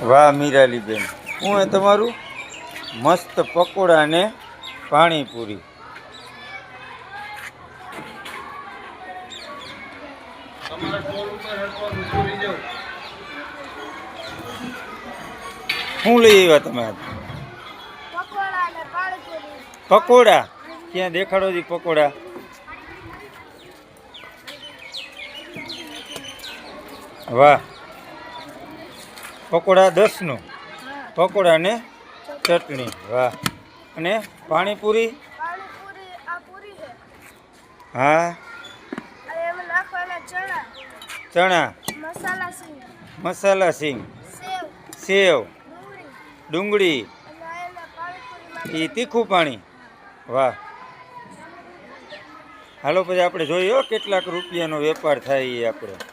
વાહ મીરાલીબેન, હું એ તમારું મસ્ત પકોડા ને પાણીપુરી. શું લઈ આવ્યા તમે? પકોડા ક્યાં દેખાડો જી પકોડા. વાહ, પકોડા 10નું, પકોડા ને ચટણી. વાહ, અને પાણીપુરી. હા, ચણા, મસાલા સિંગ, સેવ, ડુંગળી, એ તીખું પાણી. વાહ, હાલો પછી આપણે જોઈએ કેટલાક રૂપિયાનો વેપાર થાય એ આપણે.